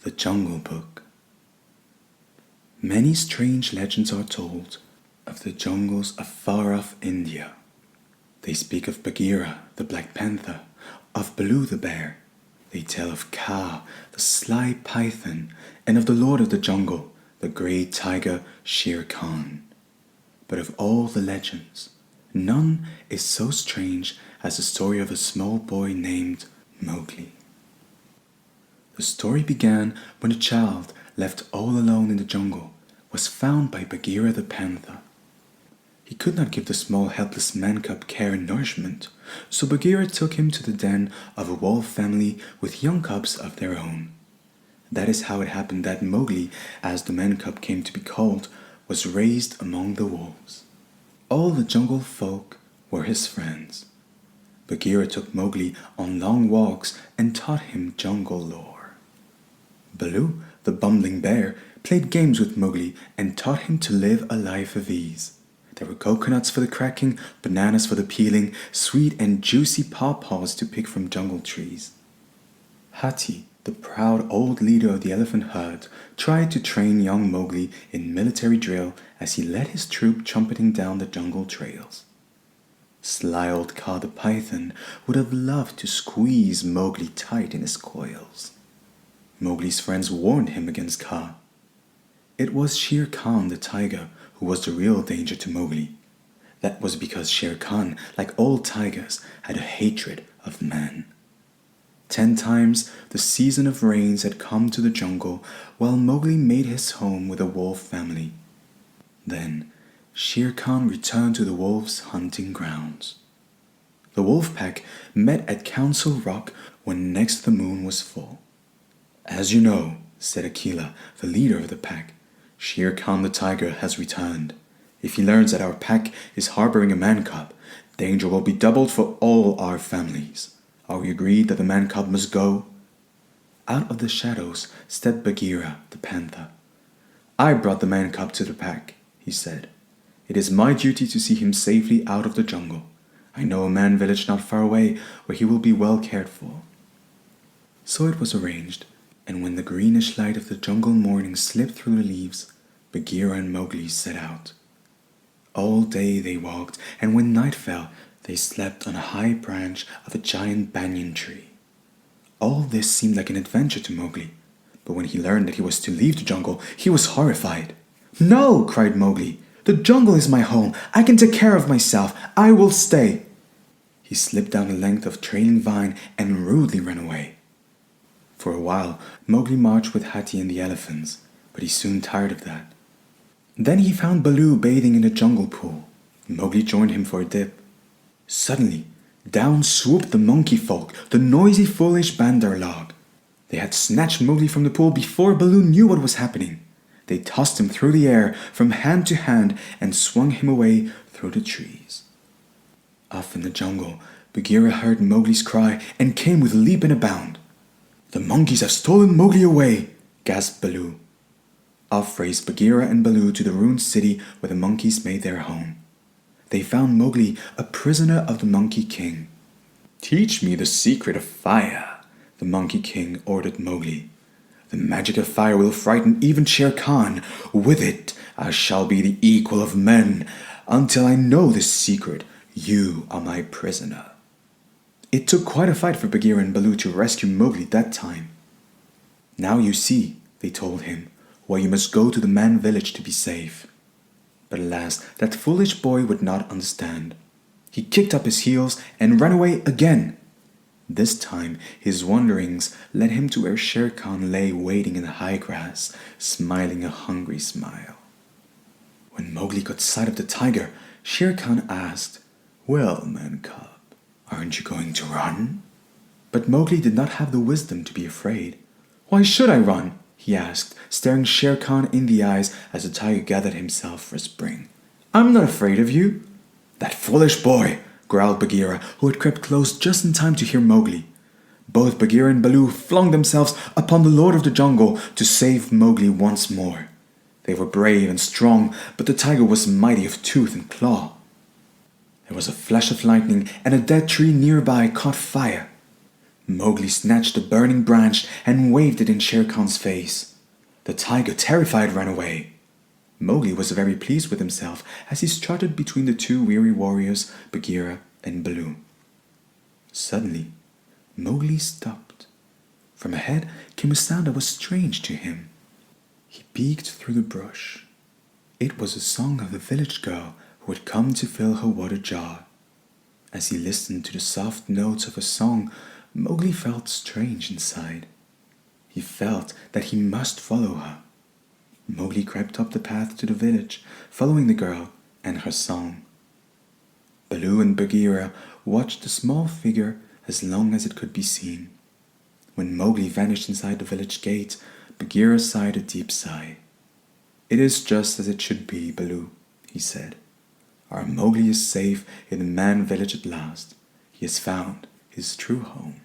The Jungle Book. Many strange legends are told of the jungles of far-off India. They speak of Bagheera, the Black Panther, of Baloo the Bear. They tell of Kaa, the sly python, and of the Lord of the Jungle, the great tiger Shere Khan. But of all the legends, none is so strange as the story of a small boy named Mowgli. The story began when a child, left all alone in the jungle, was found by Bagheera the Panther. He could not give the small helpless man-cub care and nourishment, so Bagheera took him to the den of a wolf family with young cubs of their own. That is how it happened that Mowgli, as the man-cub came to be called, was raised among the wolves. All the jungle folk were his friends. Bagheera took Mowgli on long walks and taught him jungle lore. Baloo, the bumbling bear, played games with Mowgli and taught him to live a life of ease. There were coconuts for the cracking, bananas for the peeling, sweet and juicy pawpaws to pick from jungle trees. Hati, the proud old leader of the elephant herd, tried to train young Mowgli in military drill as he led his troop trumpeting down the jungle trails. Sly old Kaa the python would have loved to squeeze Mowgli tight in his coils. Mowgli's friends warned him against Kaa. It was Shere Khan the tiger who was the real danger to Mowgli. That was because Shere Khan, like all tigers, had a hatred of man. 10 times the season of rains had come to the jungle while Mowgli made his home with a wolf family. Then Shere Khan returned to the wolves' hunting grounds. The wolf pack met at Council Rock when next the moon was full. "As you know," said Akela, the leader of the pack, "Shere Khan the tiger has returned. If he learns that our pack is harboring a man-cub, danger will be doubled for all our families. Are we agreed that the man-cub must go?" Out of the shadows stepped Bagheera the panther. "I brought the man-cub to the pack," he said. "It is my duty to see him safely out of the jungle. I know a man village not far away where he will be well cared for." So it was arranged, and when the greenish light of the jungle morning slipped through the leaves, Bagheera and Mowgli set out. All day they walked, and when night fell, they slept on a high branch of a giant banyan tree. All this seemed like an adventure to Mowgli, but when he learned that he was to leave the jungle, he was horrified. "No!" cried Mowgli. "The jungle is my home. I can take care of myself. I will stay." He slipped down the length of trailing vine and rudely ran away. For a while, Mowgli marched with Hati and the elephants, but he soon tired of that. Then he found Baloo bathing in a jungle pool. Mowgli joined him for a dip. Suddenly, down swooped the monkey folk, the noisy, foolish Bandarlog. They had snatched Mowgli from the pool before Baloo knew what was happening. They tossed him through the air from hand to hand and swung him away through the trees. Off in the jungle, Bagheera heard Mowgli's cry and came with a leap and a bound. "The monkeys have stolen Mowgli away," gasped Baloo. Off raced Bagheera and Baloo to the ruined city where the monkeys made their home. They found Mowgli a prisoner of the Monkey King. "Teach me the secret of fire," the Monkey King ordered Mowgli. "The magic of fire will frighten even Shere Khan. With it, I shall be the equal of men. Until I know this secret, you are my prisoner." It took quite a fight for Bagheera and Baloo to rescue Mowgli that time. "Now you see," they told him, "why you must go to the man village to be safe." But alas, that foolish boy would not understand. He kicked up his heels and ran away again. This time, his wanderings led him to where Shere Khan lay waiting in the high grass, smiling a hungry smile. When Mowgli caught sight of the tiger, Shere Khan asked, "Well, man-cub, aren't you going to run?" But Mowgli did not have the wisdom to be afraid. "Why should I run?" he asked, staring Shere Khan in the eyes as the tiger gathered himself for a spring. "I'm not afraid of you." "That foolish boy!" growled Bagheera, who had crept close just in time to hear Mowgli. Both Bagheera and Baloo flung themselves upon the Lord of the Jungle to save Mowgli once more. They were brave and strong, but the tiger was mighty of tooth and claw. There was a flash of lightning, and a dead tree nearby caught fire. Mowgli snatched a burning branch and waved it in Shere Khan's face. The tiger, terrified, ran away. Mowgli was very pleased with himself as he strutted between the two weary warriors, Bagheera and Baloo. Suddenly, Mowgli stopped. From ahead came a sound that was strange to him. He peeked through the brush. It was the song of the village girl who had come to fill her water jar. As he listened to the soft notes of her song, Mowgli felt strange inside. He felt that he must follow her. Mowgli crept up the path to the village, following the girl and her song. Baloo and Bagheera watched the small figure as long as it could be seen. When Mowgli vanished inside the village gate, Bagheera sighed a deep sigh. "It is just as it should be, Baloo," he said. "Our Mowgli is safe in the Man village at last. He has found his true home."